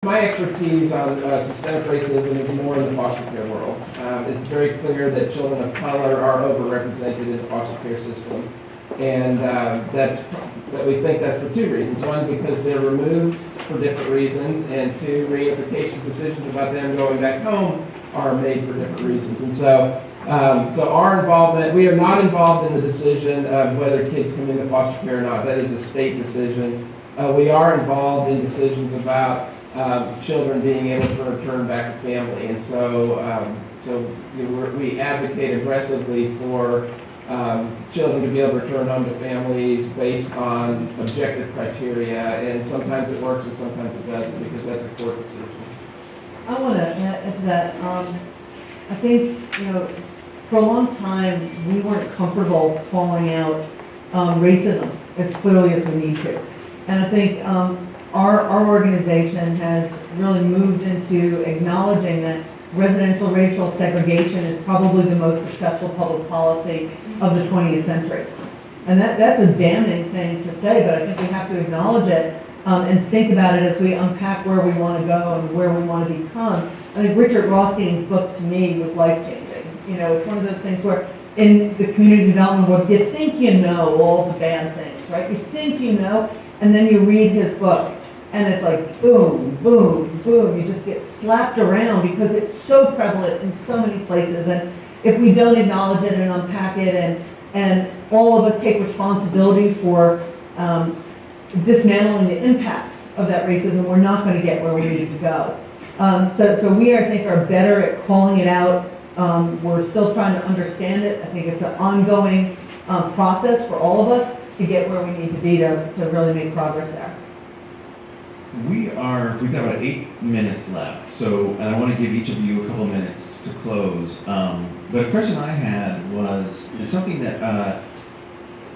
My expertise on systemic racism is more in the foster care world. It's very clear that children of color are overrepresented in the foster care system. And we think that's for two reasons. One, because they're removed for different reasons, and two, reunification decisions about them going back home are made for different reasons. And so our involvement, we are not involved in the decision of whether kids come into foster care or not. That is a state decision. We are involved in decisions about children being able to return back to family. And we advocate aggressively for children to be able to return home to families based on objective criteria, and sometimes it works and sometimes it doesn't, because that's a court decision. I want to add to that. I think, for a long time, we weren't comfortable calling out racism as clearly as we need to. And I think our organization has really moved into acknowledging that residential racial segregation is probably the most successful public policy of the 20th century. And that's a damning thing to say, but I think we have to acknowledge it and think about it as we unpack where we want to go and where we want to become. I think Richard Rothstein's book, to me, was life-changing. It's one of those things where in the community development world, you think you know all the bad things, right? You think you know, and then you read his book, and it's like boom, boom, boom. You just get slapped around because it's so prevalent in so many places. And if we don't acknowledge it and unpack it, and all of us take responsibility for dismantling the impacts of that racism, we're not going to get where we need to go. So we, I think, are better at calling it out. We're still trying to understand it. I think it's an ongoing process for all of us to get where we need to be to really make progress there. We've got about 8 minutes left, and I want to give each of you a couple minutes to close. But a question I had is something that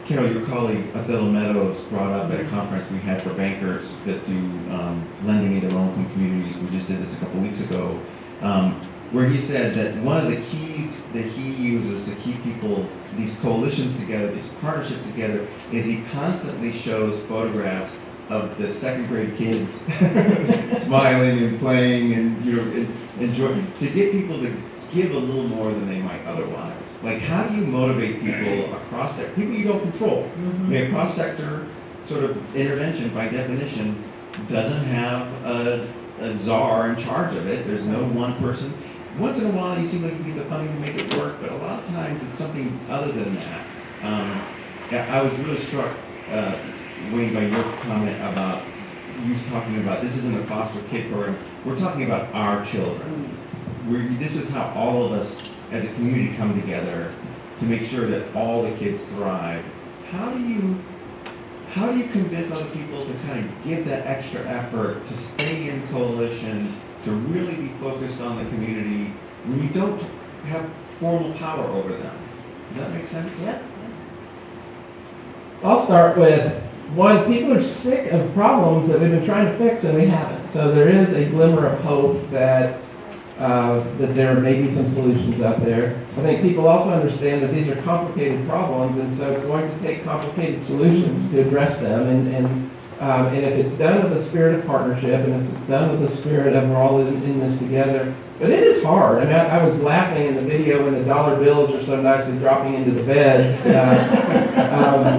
Carol, your colleague Othello Meadows, brought up at a conference we had for bankers that do lending into low-income communities. We just did this a couple weeks ago, where he said that one of the keys that he uses to keep these coalitions together, these partnerships together, is he constantly shows photographs of the second grade kids smiling and playing and enjoying, to get people to give a little more than they might otherwise. Like, how do you motivate people across sector, people you don't control? Mm-hmm. I mean, a cross-sector sort of intervention, by definition, doesn't have a czar in charge of it. There's no one person. Once in a while, you seem like you get the funding to make it work, but a lot of times it's something other than that. I was really struck, Wayne, by your comment about you talking about this isn't a foster kid program. We're talking about our children. This is how all of us as a community come together to make sure that all the kids thrive. How do you convince other people to kind of give that extra effort, to stay in coalition, to really be focused on the community when you don't have formal power over them? Does that make sense? Yeah. I'll start with one. People are sick of problems that we've been trying to fix and we haven't. So there is a glimmer of hope that there may be some solutions out there. I think people also understand that these are complicated problems, and so it's going to take complicated solutions to address them. And if it's done with a spirit of partnership, and it's done with the spirit of we're all in this together, but it is hard. I mean, I was laughing in the video when the dollar bills are so nicely dropping into the beds.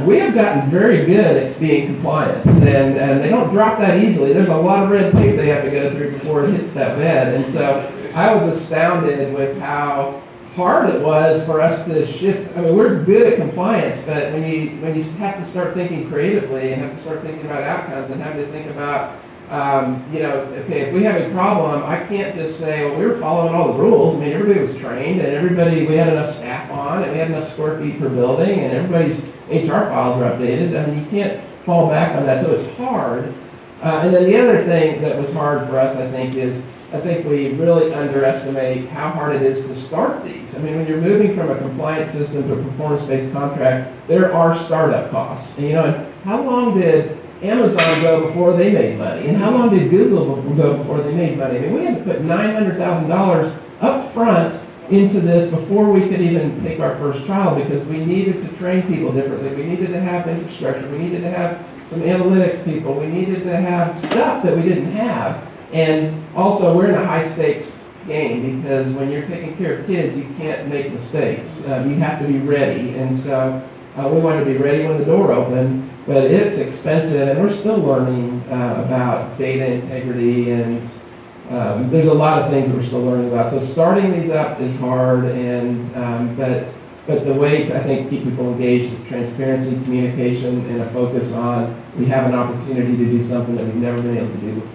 We have gotten very good at being compliant, and they don't drop that easily. There's a lot of red tape they have to go through before it hits that bed. And so I was astounded with how hard it was for us to shift. I mean, we're good at compliance, but when you have to start thinking creatively and have to start thinking about outcomes and have to think about, okay, if we have a problem, I can't just say, well, we were following all the rules. I mean, everybody was trained, and we had enough staff on, and we had enough square feet per building, and everybody's HR files are updated. I mean, you can't fall back on that, so it's hard. And then the other thing that was hard for us, I think we really underestimate how hard it is to start these. I mean, when you're moving from a compliance system to a performance-based contract, there are startup costs. And how long did Amazon go before they made money? And how long did Google go before they made money? I mean, we had to put $900,000 up front into this before we could even take our first child, because we needed to train people differently. We needed to have infrastructure. We needed to have some analytics people. We needed to have stuff that we didn't have. And also, we're in a high stakes game because when you're taking care of kids, you can't make mistakes. You have to be ready. And so we want to be ready when the door opened, but it's expensive and we're still learning about data integrity and there's a lot of things that we're still learning about. So starting these up is hard and, but the way to, I think, keep people engaged is transparency, communication, and a focus on we have an opportunity to do something that we've never been able to do before.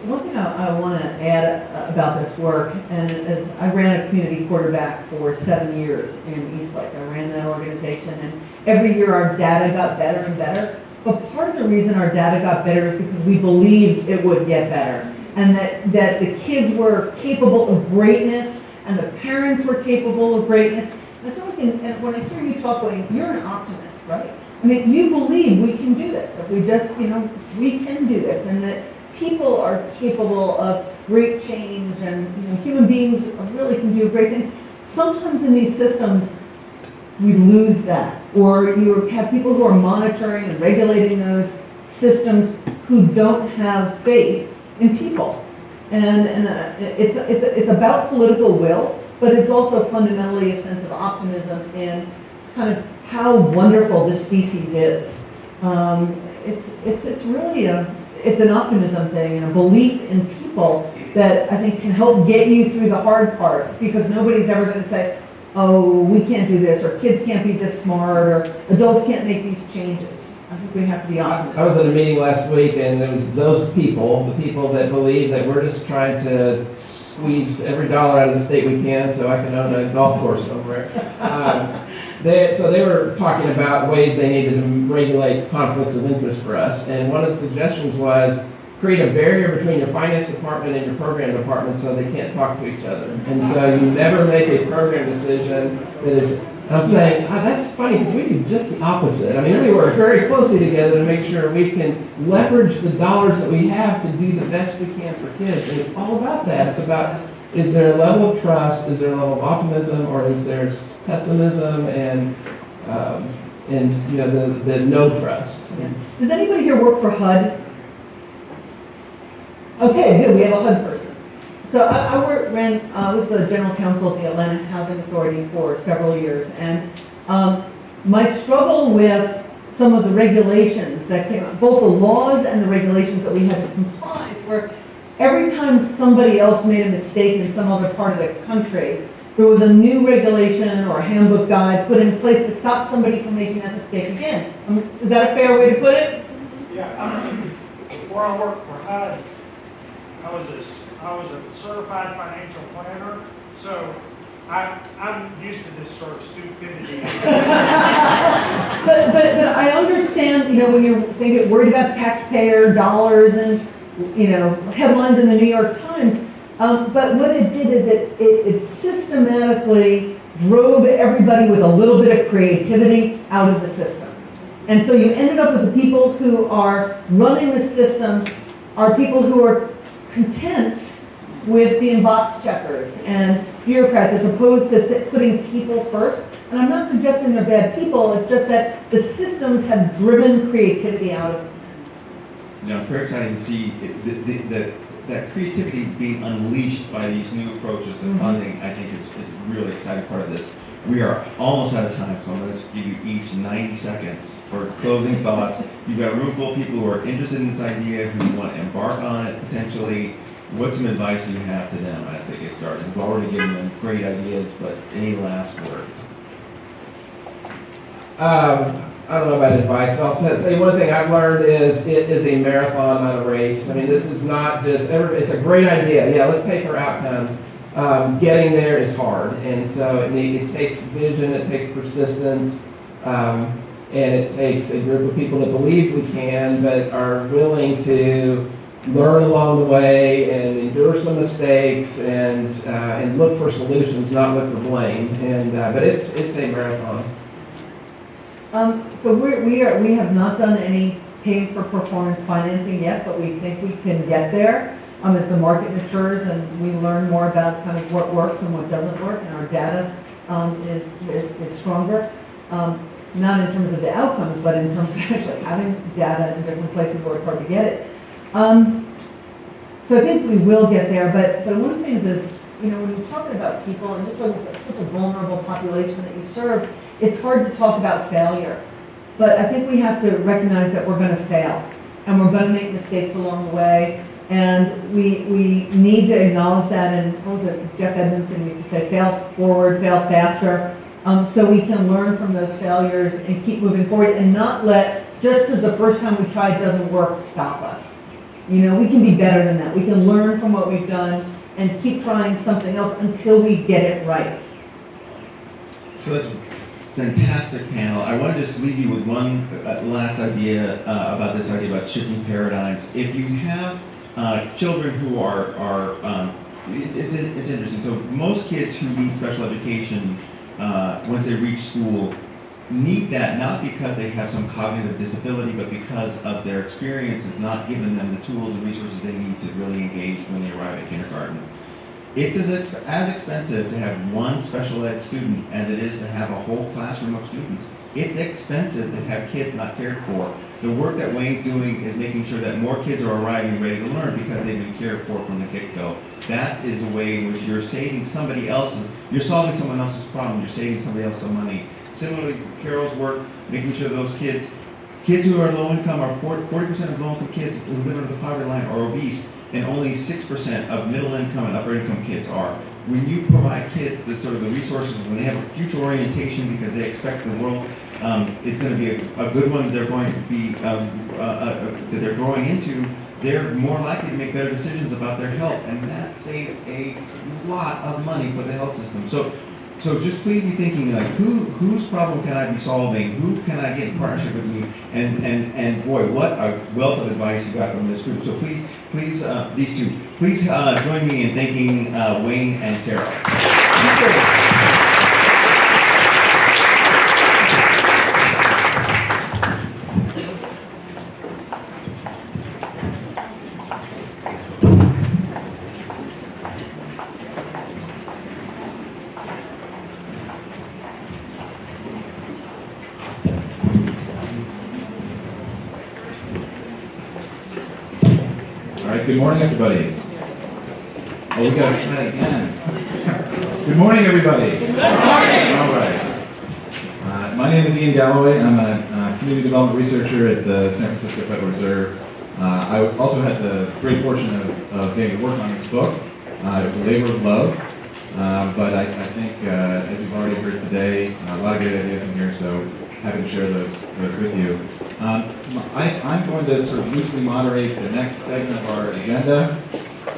One thing I want to add about this work, and as I ran a community quarterback for 7 years in Eastlake, I ran that organization, and every year our data got better and better. But part of the reason our data got better is because we believed it would get better, and that the kids were capable of greatness, and the parents were capable of greatness. And I feel like and when I hear you talk, you're an optimist, right? I mean, you believe we can do this. If we just, we can do this, and that people are capable of great change, and human beings really can do great things. Sometimes in these systems, we lose that, or you have people who are monitoring and regulating those systems who don't have faith in people. And it's about political will, but it's also fundamentally a sense of optimism in kind of how wonderful this species is. It's really it's an optimism thing and a belief in people that I think can help get you through the hard part, because nobody's ever going to say, oh, we can't do this, or kids can't be this smart, or adults can't make these changes. I think we have to be optimists. I was at a meeting last week, and there was those people, the people that believe that we're just trying to squeeze every dollar out of the state we can so I can own a golf course somewhere. So they were talking about ways they needed to regulate conflicts of interest for us, and one of the suggestions was create a barrier between your finance department and your program department so they can't talk to each other. And so you never make a program decision that is, I'm saying, that's funny because we do just the opposite. I mean, we work very closely together to make sure we can leverage the dollars that we have to do the best we can for kids. And it's all about that. It's about, is there a level of trust, is there a level of optimism, or is there pessimism and the no trust? Does anybody here work for HUD? Okay, good, we have a HUD person. So I was the general counsel at the Atlanta Housing Authority for several years, and my struggle with some of the regulations that came out, both the laws and the regulations that we had to comply, were every time somebody else made a mistake in some other part of the country, there was a new regulation or a handbook guide put in place to stop somebody from making that mistake again. Is that a fair way to put it? Yeah, before I worked for HUD, I was a certified financial planner, so I'm used to this sort of stupidity. But I understand, when you're worried about taxpayer dollars and, headlines in the New York Times, but what it did is it systematically drove everybody with a little bit of creativity out of the system. And so you ended up with the people who are running the system are people who are content with being box checkers and bureaucrats as opposed to putting people first. And I'm not suggesting they're bad people, it's just that the systems have driven creativity out of them. It's very exciting to see that creativity being unleashed by these new approaches to funding. I think is a really exciting part of this. We are almost out of time, so I'm going to give you each 90 seconds for closing thoughts. You've got a room full of people who are interested in this idea, who want to embark on it potentially. What's some advice you have to them as they get started? You've already given them great ideas, but any last words? I don't know about advice, but I'll say one thing I've learned is it is a marathon, not a race. I mean, this is not just, it's a great idea. Yeah, let's pay for outcomes. Getting there is hard, and so it takes vision, it takes persistence, and it takes a group of people that believe we can, but are willing to learn along the way and endure some mistakes and look for solutions, not look for blame. But it's a marathon. So we have not done any pay for performance financing yet, but we think we can get there as the market matures and we learn more about kind of what works and what doesn't work, and our data is stronger. Not in terms of the outcomes, but in terms of actually having data in different places where it's hard to get it. So I think we will get there, but one of the things is, you know, when you're talking about people and you're talking about such a vulnerable population that you serve, it's hard to talk about failure. But I think we have to recognize that we're going to fail, and we're going to make mistakes along the way, and we need to acknowledge that. And what was it, Jeff Edmondson used to say, fail forward, fail faster, so we can learn from those failures and keep moving forward, and not let, just because the first time we tried doesn't work, stop us. You know, we can be better than that. We can learn from what we've done and keep trying something else until we get it right. So that's a fantastic panel. I want to just leave you with one last idea about this idea about shifting paradigms. If you have children who it's interesting. So most kids who need special education, once they reach school, need that not because they have some cognitive disability, but because of their experiences not giving them the tools and resources they need to really engage when they arrive at kindergarten. It's as expensive to have one special ed student as it is to have a whole classroom of students. It's expensive to have kids not cared for. The work that Wayne's doing is making sure that more kids are arriving ready to learn because they've been cared for from the get-go. That is a way in which you're saving somebody else's, you're solving someone else's problem, you're saving somebody else some money. Similarly, Carol's work, making sure those kids who are low income, are 40% of low income kids who live under the poverty line are obese, and only 6% of middle income and upper income kids are. When you provide kids the sort of the resources, when they have a future orientation because they expect the world is going to be a good one, they're going to be that they're growing into, they're more likely to make better decisions about their health, and that saves a lot of money for the health system. So just please be thinking, like, whose problem can I be solving? Who can I get in partnership with me? And boy, what a wealth of advice you got from this group. So please, these two, please join me in thanking Wayne and Carol. Good morning, everybody. Oh, we got to try again. Good morning, everybody. Good morning. All right. My name is Ian Galloway. I'm a community development researcher at the San Francisco Federal Reserve. I also had the great fortune of getting to work on this book. It was a labor of love, but I think, as you've already heard today, a lot of great ideas in here, so happy to share those with you. I'm going to sort of loosely moderate the next segment of our agenda.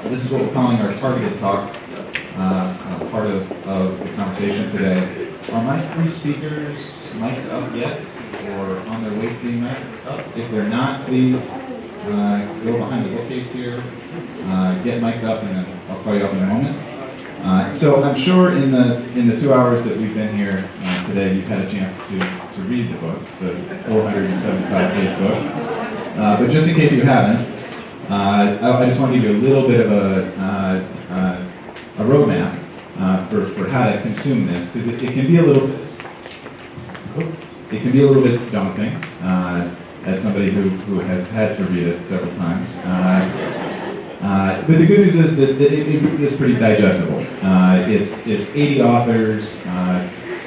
This is what we're calling our targeted talks, part of the conversation today. Are my three speakers mic'd up yet, or on their way to being mic'd up? If they're not, please go behind the bookcase here, get mic'd up, and then I'll call you up in a moment. So I'm sure in the 2 hours that we've been here today, you've had a chance to read the book, the 475-page book. But just in case you haven't, I just want to give you a little bit of a roadmap for how to consume this, because it can be a little bit daunting as somebody who has had to read it several times. But the good news is that it is pretty digestible. It's 80 authors,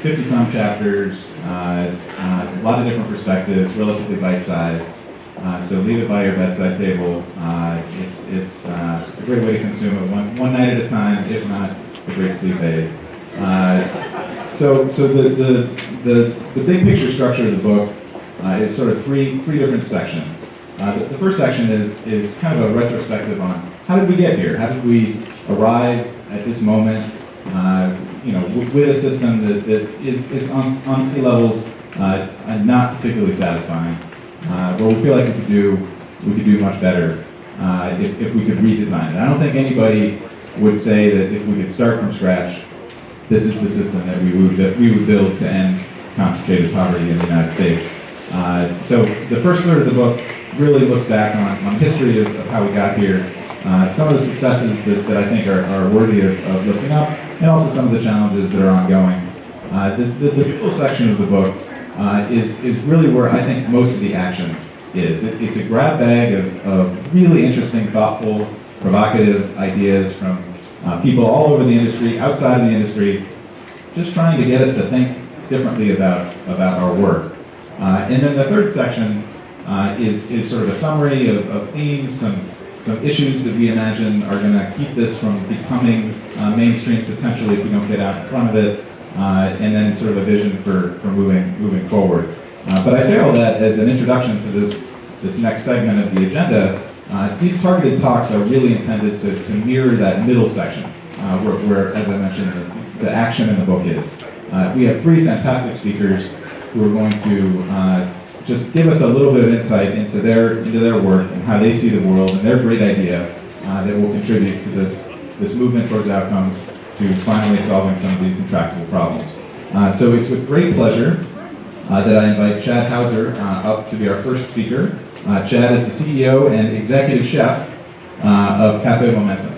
50-some chapters, a lot of different perspectives, relatively bite-sized. So leave it by your bedside table. It's a great way to consume it one night at a time, if not a great sleep aid. So the big picture structure of the book is sort of three different sections. The first section is kind of a retrospective on how did we get here? How did we arrive at this moment? With a system that is on many levels not particularly satisfying. Where we feel like we could do much better if we could redesign it. I don't think anybody would say that if we could start from scratch, this is the system that we would build to end concentrated poverty in the United States. So the first third of the book really looks back on history of how we got here, some of the successes that I think are worthy of looking up, and also some of the challenges that are ongoing. The middle section of the book is really where I think most of the action is. It's a grab bag of really interesting, thoughtful, provocative ideas from people all over the industry, outside the industry, just trying to get us to think differently about our work. And then the third section is sort of a summary of themes, some issues that we imagine are going to keep this from becoming mainstream potentially if we don't get out in front of it, and then sort of a vision for moving forward. But I say all that as an introduction to this next segment of the agenda. These targeted talks are really intended to mirror that middle section, where, as I mentioned, the action in the book is. We have three fantastic speakers who are going to just give us a little bit of insight into their work and how they see the world and their great idea that will contribute to this movement towards outcomes, to finally solving some of these intractable problems. So it's with great pleasure that I invite Chad Hauser up to be our first speaker. Chad is the CEO and executive chef of Cafe Momentum.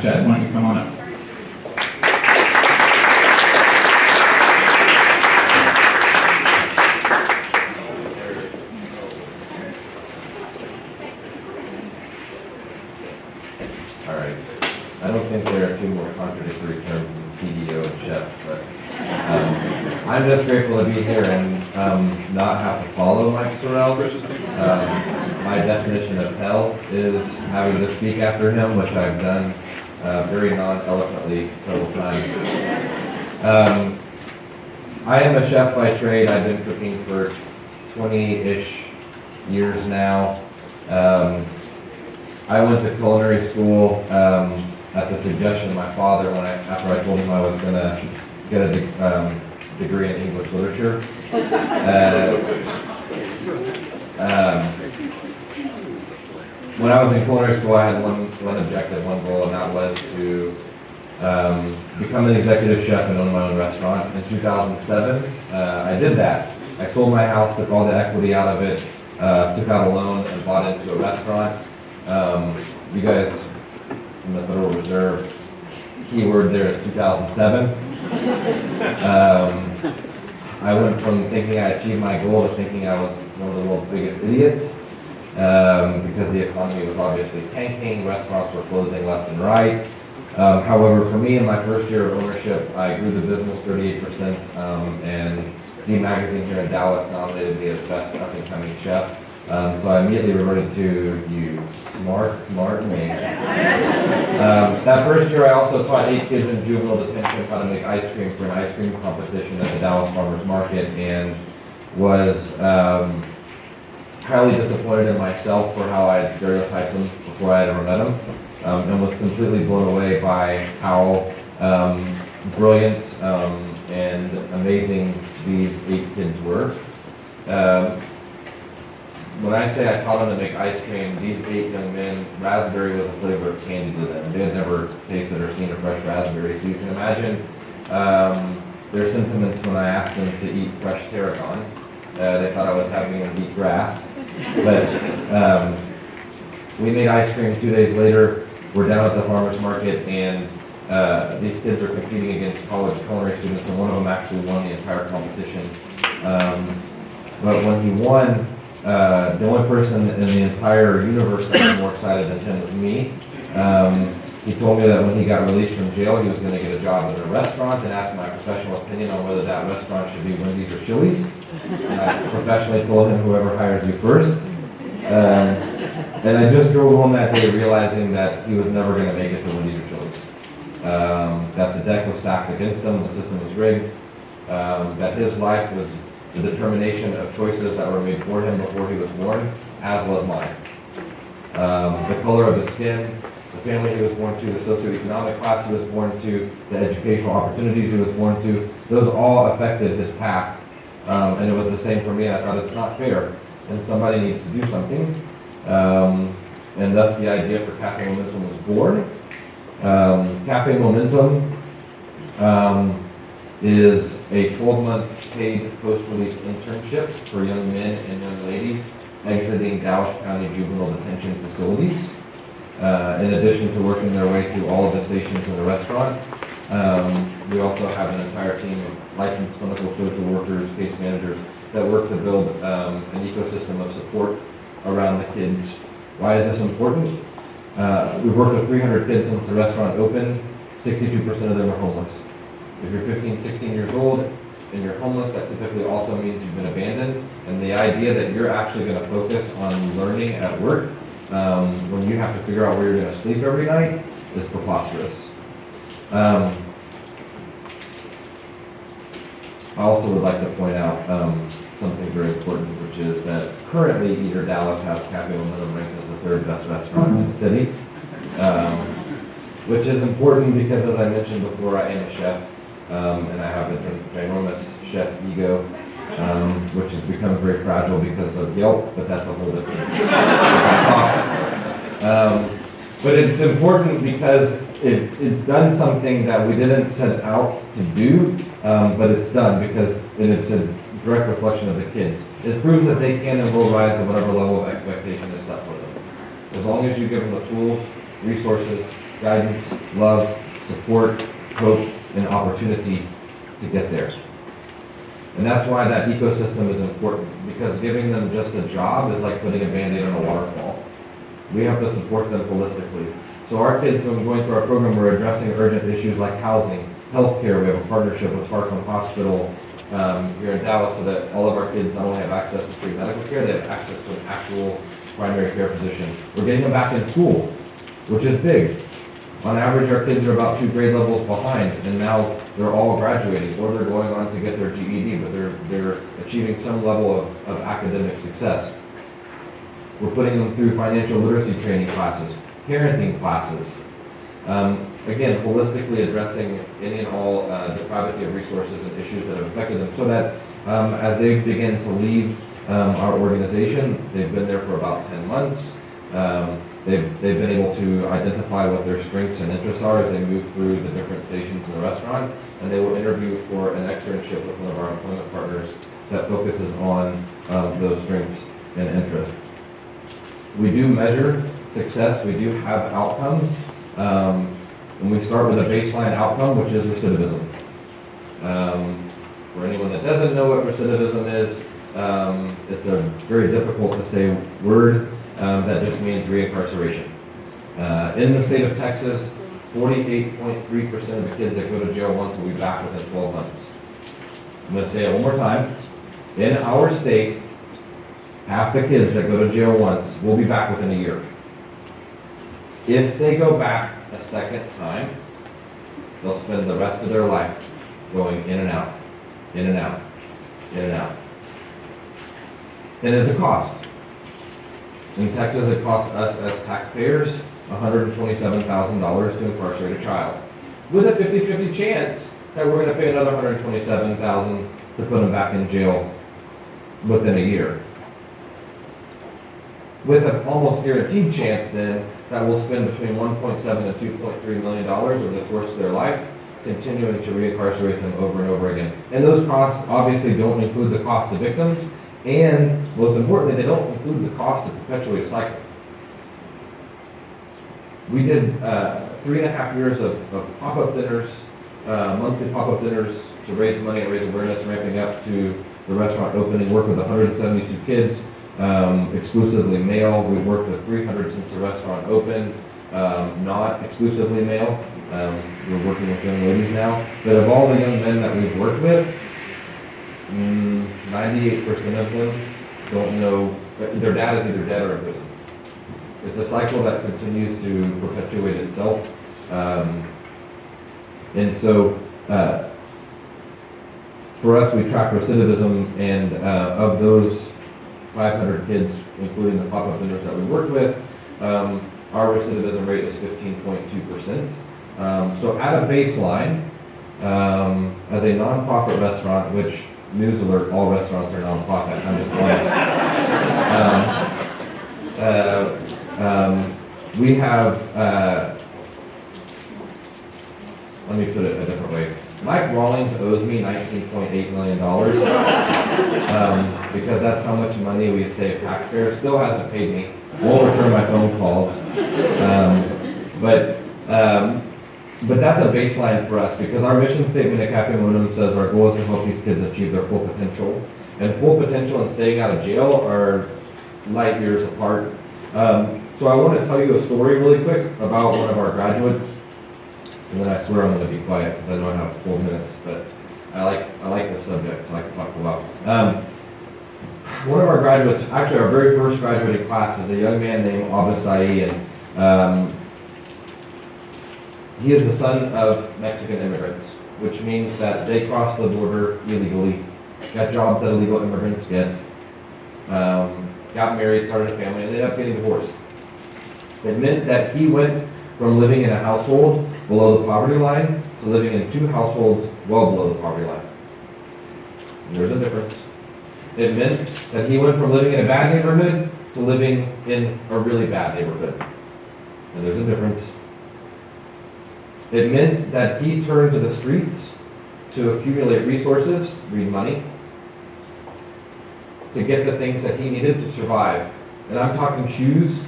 Chad, why don't you come on up? All right. I don't think there are two more contradictory terms than CEO and chef, but I'm just grateful to be here and not have to follow Mike Sorrell. My definition of hell is having to speak after him, which I've done very non-eloquently several times. I am a chef by trade. I've been cooking for 20-ish years now. I went to culinary school at the suggestion of my father after I told him I was going to get a degree in English literature. When I was in culinary school, I had one objective, one goal, and that was to become an executive chef and own my own restaurant. In 2007, I did that. I sold my house, took all the equity out of it, took out a loan, and bought into a restaurant. You guys in the Federal Reserve, keyword there is 2007. I went from thinking I achieved my goal to thinking I was one of the world's biggest idiots, because the economy was obviously tanking, restaurants were closing left and right. However, for me, in my first year of ownership, I grew the business 38%, and the magazine here in Dallas nominated me as best up-and-coming chef. So I immediately reverted to you smart me. That first year I also taught 8 kids in juvenile detention how to make ice cream for an ice cream competition at the Dallas Farmers Market, and was highly disappointed in myself for how I had stereotyped them before I had ever met them, and was completely blown away by how brilliant and amazing these 8 kids were. When I say I taught them to make ice cream, these 8 young men, raspberry was a flavor of candy to them. They had never tasted or seen a fresh raspberry, so you can imagine their sentiments when I asked them to eat fresh tarragon. They thought I was having them eat grass. But we made ice cream 2 days later. We're down at the farmer's market, and these kids are competing against college culinary students, and one of them actually won the entire competition. But when he won, the only person in the entire universe that was more excited than him was me. He told me that when he got released from jail, he was going to get a job in a restaurant, and asked my professional opinion on whether that restaurant should be Wendy's or Chili's. And I professionally told him, whoever hires you first. And I just drove home that day realizing that he was never going to make it to Wendy's or Chili's. That the deck was stacked against him, the system was rigged, that his life was the determination of choices that were made for him before he was born, as was mine. The color of his skin, the family he was born to, the socioeconomic class he was born to, the educational opportunities he was born to, those all affected his path. And it was the same for me, and I thought it's not fair, and somebody needs to do something. And thus the idea for Cafe Momentum was born. Cafe Momentum is a 12-month paid post-release internship for young men and young ladies exiting Dallas County juvenile detention facilities. In addition to working their way through all of the stations in the restaurant, we also have an entire team of licensed clinical social workers, case managers, that work to build an ecosystem of support around the kids. Why is this important? We've worked with 300 kids since the restaurant opened. 62% of them are homeless. If you're 15, 16 years old and you're homeless, that typically also means you've been abandoned. And the idea that you're actually going to focus on learning at work when you have to figure out where you're going to sleep every night is preposterous. I also would like to point out something very important, which is that currently Eater Dallas has Cafe Aluminum ranked as the 3rd best restaurant in the city, which is important because, as I mentioned before, I am a chef, and I have a ginormous chef ego, which has become very fragile because of Yelp, but that's a whole different talk. But it's important because it's done something that we didn't set out to do, but it's done because, and it's a direct reflection of the kids. It proves that they can and will rise to whatever level of expectation is set for them. As long as you give them the tools, resources, guidance, love, support, hope, and opportunity to get there. And that's why that ecosystem is important, because giving them just a job is like putting a Band-Aid on a waterfall. We have to support them holistically. So our kids, when we're going through our program, we're addressing urgent issues like housing, healthcare. We have a partnership with Parkland Hospital here in Dallas so that all of our kids not only have access to free medical care, they have access to an actual primary care physician. We're getting them back in school, which is big. On average, our kids are about 2 grade levels behind, and now they're all graduating, or they're going on to get their GED, but they're achieving some level of academic success. We're putting them through financial literacy training classes, parenting classes. Again, holistically addressing any and all depravity of resources and issues that have affected them, so that as they begin to leave our organization, they've been there for about 10 months. They've been able to identify what their strengths and interests are as they move through the different stations in the restaurant, and they will interview for an externship with one of our employment partners that focuses on those strengths and interests. We do measure success, we do have outcomes, and we start with a baseline outcome, which is recidivism. For anyone that doesn't know what recidivism is, it's a very difficult to say word. That just means reincarceration. In the state of Texas, 48.3% of the kids that go to jail once will be back within 12 months. I'm going to say it one more time. In our state, half the kids that go to jail once will be back within a year. If they go back a second time, they'll spend the rest of their life going in and out, in and out, in and out. And it's a cost. In Texas, it costs us as taxpayers $127,000 to incarcerate a child, with a 50-50 chance that we're going to pay another $127,000 to put them back in jail within a year. With an almost guaranteed chance then that we'll spend between $1.7 and $2.3 million over the course of their life, continuing to reincarcerate them over and over again. And those costs obviously don't include the cost to victims, and most importantly, they don't include the cost to perpetuate a cycle. We did 3.5 years of pop-up dinners, monthly pop-up dinners to raise money and raise awareness, ramping up to the restaurant opening, worked with 172 kids, exclusively male. We've worked with 300 since the restaurant opened, not exclusively male. We're working with young ladies now. But of all the young men that we've worked with, 98% of them don't know, their dad is either dead or in prison. It's a cycle that continues to perpetuate itself. And so, for us, we track recidivism, and of those 500 kids, including the pop-up dinners that we work with, our recidivism rate is 15.2%. So at a baseline, as a nonprofit restaurant, which, news alert, all restaurants are nonprofit, I'm just honest. We have, let me put it a different way. Mike Rawlings owes me $19.8 million because that's how much money we save taxpayers. Still hasn't paid me. Won't return my phone calls. But that's a baseline for us, because our mission statement at Cafe Aluminum says our goal is to help these kids achieve their full potential. and full potential and staying out of jail are light years apart. So I want to tell you a story really quick about one of our graduates, and then I swear I'm going to be quiet because I know I have 4 minutes, but I like this subject, so I can talk a while. One of our graduates, actually our very first graduating class, is a young man named Iiwm, and he is the son of Mexican immigrants, which means that they crossed the border illegally, got jobs that illegal immigrants get, got married, started a family, and ended up getting divorced. It meant that he went from living in a household below the poverty line to living in 2 households well below the poverty line. And there's a difference. It meant that he went from living in a bad neighborhood to living in a really bad neighborhood. And there's a difference. It meant that he turned to the streets to accumulate resources, read money, to get the things that he needed to survive. And I'm talking shoes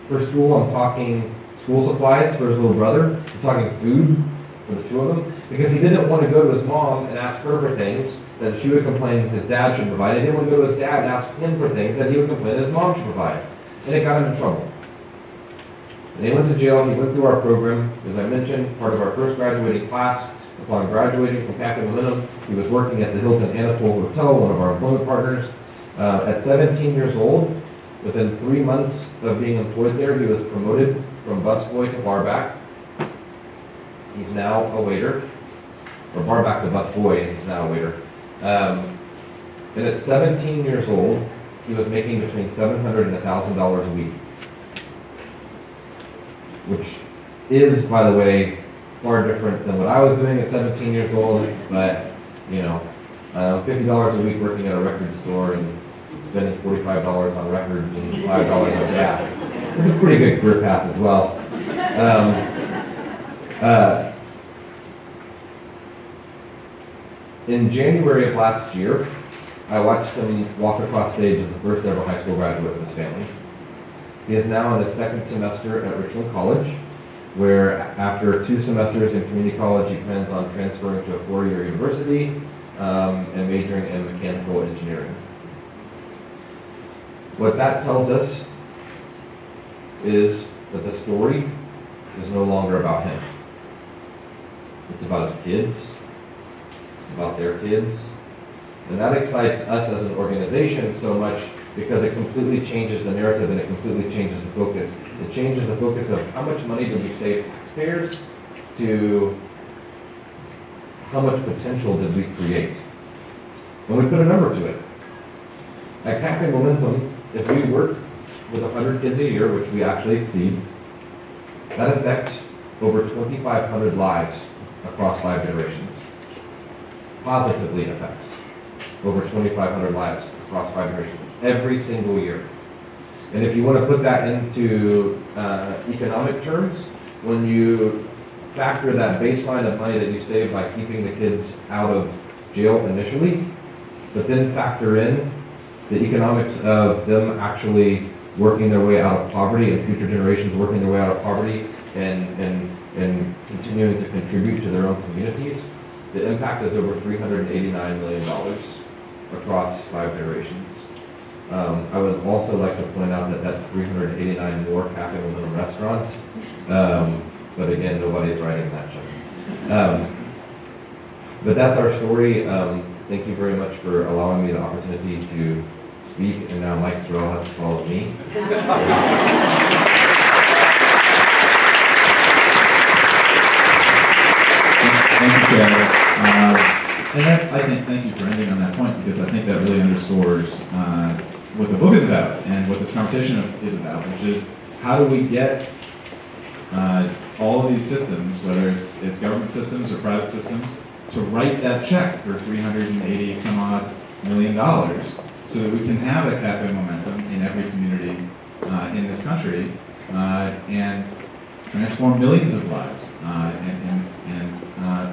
for school, I'm talking school supplies for his little brother, I'm talking food for the 2 of them, because he didn't want to go to his mom and ask her for things that she would complain his dad should provide. He didn't want to go to his dad and ask him for things that he would complain his mom should provide. And it got him in trouble. And he went to jail, he went through our program, as I mentioned, part of our first graduating class. Upon graduating from Cafe Momentum, he was working at the Hilton Anatole Hotel, one of our employment partners. At 17 years old, within 3 months of being employed there, he was promoted from busboy to barback. He's now a waiter, or barback to busboy, and he's now a waiter. And at 17 years old, he was making between $700 and $1,000 a week, which is, by the way, far different than what I was doing at 17 years old, but, you know, $50 a week working at a record store and spending $45 on records and $5 on gas. It's a pretty good career path as well. In January of last year, I watched him walk across stage as the first ever high school graduate of his family. He is now in his 2nd semester at Richland College, where after 2 semesters in community college, he plans on transferring to a 4-year university and majoring in mechanical engineering. What that tells us is that the story is no longer about him. It's about his kids. It's about their kids. And that excites us as an organization so much because it completely changes the narrative and it completely changes the focus. It changes the focus of how much money do we save taxpayers to how much potential did we create. And we put a number to it. At Cafe Momentum, if we work with 100 kids a year, which we actually exceed, that affects over 2,500 lives across 5 generations. Positively affects over 2,500 lives across 5 generations every single year. And if you want to put that into economic terms, when you factor that baseline of money that you save by keeping the kids out of jail initially, but then factor in the economics of them actually working their way out of poverty and future generations working their way out of poverty and continuing to contribute to their own communities, the impact is over $389 million across 5 generations. I would also like to point out that that's 389 more Cafe Momentum restaurants, but again, nobody's writing that check. But that's our story. Thank you very much for allowing me the opportunity to speak, and now Mike Terrell has to follow me. Thank you, Chad. Thank you for ending on that point, because I think that really underscores what the book is about and what this conversation is about, which is how do we get all of these systems, whether it's government systems or private systems, to write that check for $380 some odd million so that we can have a Cafe Momentum in every community in this country and transform millions of lives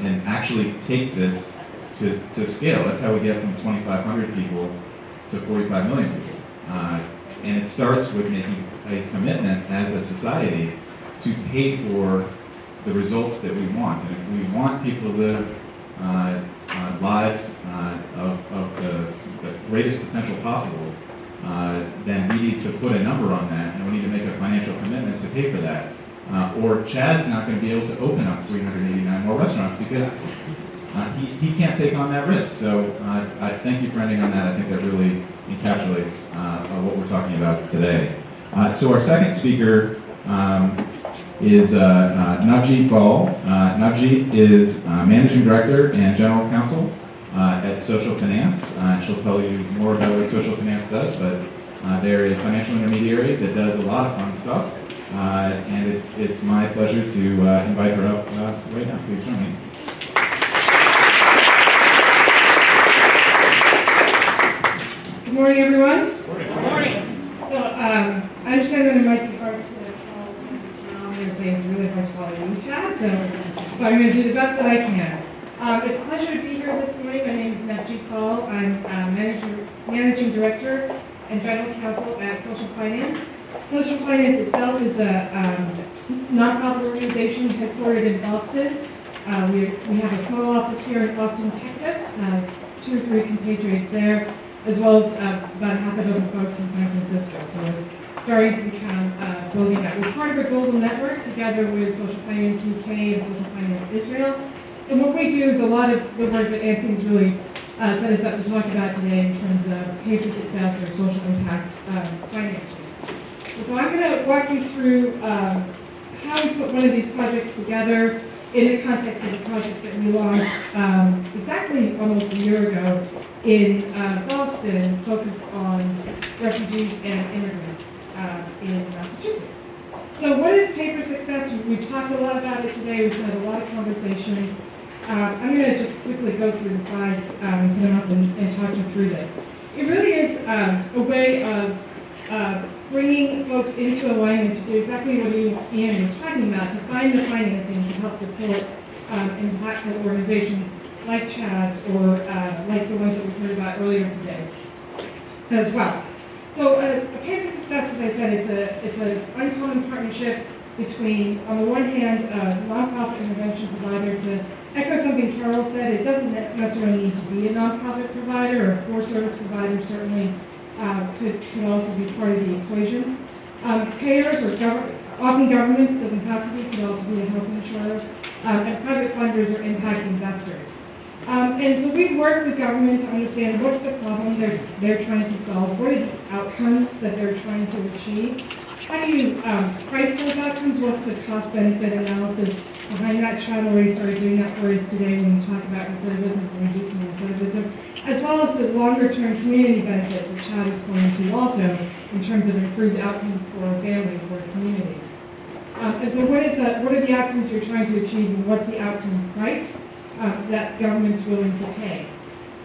and actually take this to scale. That's how we get from 2,500 people to 45 million people. And it starts with making a commitment as a society to pay for the results that we want. And if we want people to live lives of the the greatest potential possible, then we need to put a number on that, and we need to make a financial commitment to pay for that. Or Chad's not going to be able to open up 389 more restaurants because he can't take on that risk. So I thank you for ending on that. I think that really encapsulates what we're talking about today. So our second speaker is Navjeet Ball. Navjeet is Managing Director and General Counsel at Social Finance. She'll tell you more about what Social Finance does, but they're a financial intermediary that does a lot of fun stuff. And it's my pleasure to invite her up right now. Please join me. Good morning, everyone. Good morning. So, I understand that it might be hard to follow. I'm going to say it's really hard to follow you, Chad, but I'm going to do the best that I can. It's a pleasure to be here this morning. My name is Navjeet Paul. I'm Managing Director and General Counsel at Social Finance. Social Finance itself is a nonprofit organization headquartered in Boston. We have a small office here in Austin, Texas, 2 or 3 compatriots there, as well as about half a dozen folks in San Francisco. So we're starting to become building that. We're part of a global network together with Social Finance UK and Social Finance Israel. And what we do is a lot of the work that Anthony's really set us up to talk about today in terms of pay for success or social impact financials. So I'm going to walk you through how we put one of these projects together in the context of a project that we launched exactly almost a year ago in Boston, focused on refugees and immigrants in Massachusetts. So what is Pay for Success? We've talked a lot about it today. We've had a lot of conversations. I'm going to just quickly go through the slides and put them up and talk you through this. It really is a way of bringing folks into alignment to do exactly what Ian was talking about, to find the financing to help support impactful organizations like Chad's or like the ones that we heard about earlier today as well. So a Pay for Success, as I said, it's an uncommon partnership between, on the one hand, a nonprofit intervention provider. To echo something Carol said, it doesn't necessarily need to be a nonprofit provider, or a for-service provider certainly could also be part of the equation. Payers or often governments, doesn't have to be, could also be a health insurer, and private funders or impact investors. And so we've worked with government to understand what's the problem they're trying to solve, what are the outcomes that they're trying to achieve, how do you price those outcomes, what's the cost-benefit analysis behind that. Chad already started doing that for us today when we talk about recidivism and reducing recidivism, as well as the longer-term community benefits that Chad is pointing to also in terms of improved outcomes for a family, for a community. And so what are the outcomes you're trying to achieve, and what's the outcome price that government's willing to pay?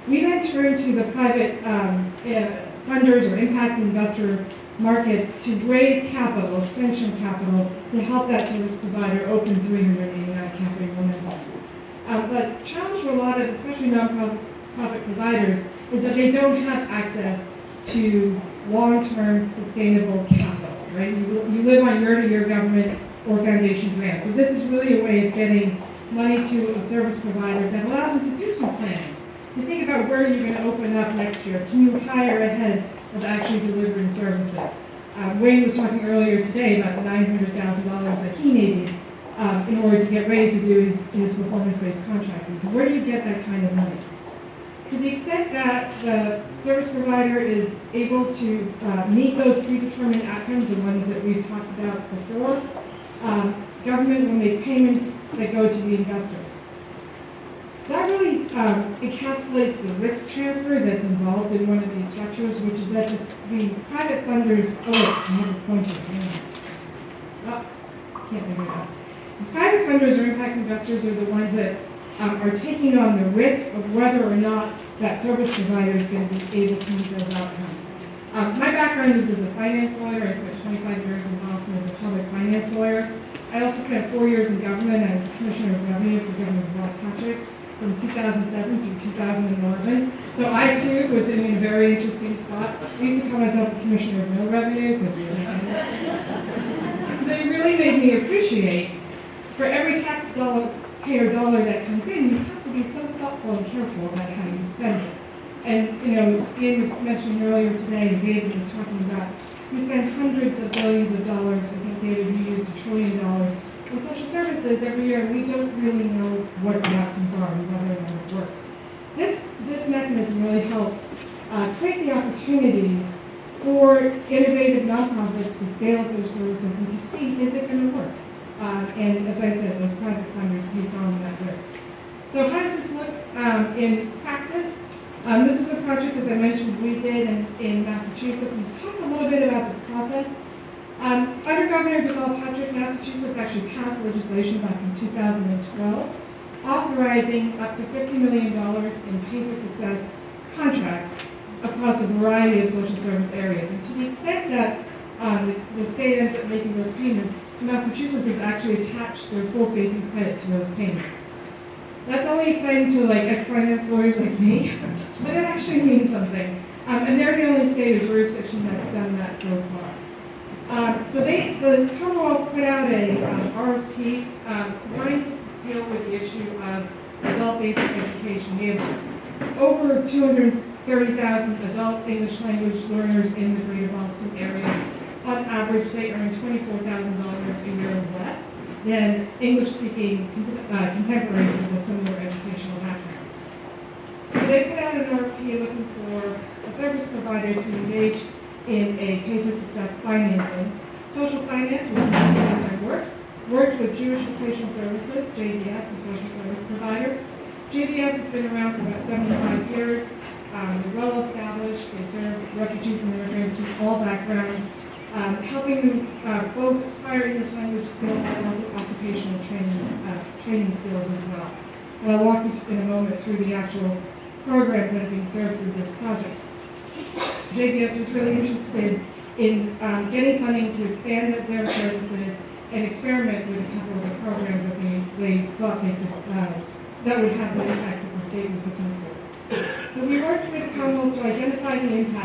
We then turn to the private funders or impact investor markets to raise capital, extension capital, to help that service provider open 389 cafe momentums. But challenge for a lot of, especially nonprofit providers, is that they don't have access to long-term sustainable capital, right? You live on year-to-year government or foundation grants. So this is really a way of getting money to a service provider that allows them to do some planning, to think about where you're going to open up next year. Can you hire ahead of actually delivering services? Wayne was talking earlier today about the $900,000 that he needed in order to get ready to do his performance-based contracting. So where do you get that kind of money? To the extent that the service provider is able to meet those predetermined outcomes, the ones that we've talked about before, government will make payments that go to the investors. That really encapsulates the risk transfer that's involved in one of these structures, which is that the private funders, I have a pointer. Can't figure it out. The private funders or impact investors are the ones that are taking on the risk of whether or not that service provider is going to be able to meet those outcomes. My background is as a finance lawyer. I spent 25 years in Boston as a public finance lawyer. I also spent 4 years in government. I was Commissioner of Revenue for Governor Bob Patrick from 2007 through 2011. So I too was in a very interesting spot. I used to call myself the Commissioner of Real Revenue, but it really made me appreciate, for every taxpayer dollar that comes in, you have to be so thoughtful and careful about how you spend it. And, you know, Ian was mentioning earlier today, and David was talking about, we spend hundreds of billions of dollars, I think David, you used $1 trillion on social services every year, and we don't really know what the outcomes are and whether or not it works. This mechanism really helps create the opportunities for innovative nonprofits to scale up their services and to see, is it going to work? And as I said, those private funders take on that risk. So how does this look in practice? This is a project, as I mentioned, we did in Massachusetts. And to talk a little bit about the process, under Governor Deval Patrick, Massachusetts actually passed legislation back in 2012 authorizing up to $50 million in pay-for-success contracts across a variety of social service areas. And to the extent that the state ends up making those payments, Massachusetts has actually attached their full faith and credit to those payments. That's only exciting to like ex-finance lawyers like me, but it actually means something. And they're the only state or jurisdiction that's done that so far. So the Commonwealth put out a RFP wanting to deal with the issue of adult basic education. We have over 230,000 adult English language learners in the greater Boston area. On average, they earn $24,000 a year less than English-speaking contemporaries with a similar educational background. So they put out an RFP looking for a service provider to engage in a pay-for-success financing. Social finance, which is the place I worked with Jewish Vocational Services, JVS, a social service provider. JVS has been around for about 75 years. They're well established. They serve refugees and immigrants from all backgrounds, helping them both acquire English language skills and also occupational training skills as well. And I'll walk you in a moment through the actual programs that are being served through this project. JVS was really interested in getting funding to expand their services and experiment with a couple of the programs that they thought they could, that would have the impacts that the state was looking for. So we worked with Commonwealth to identify the impact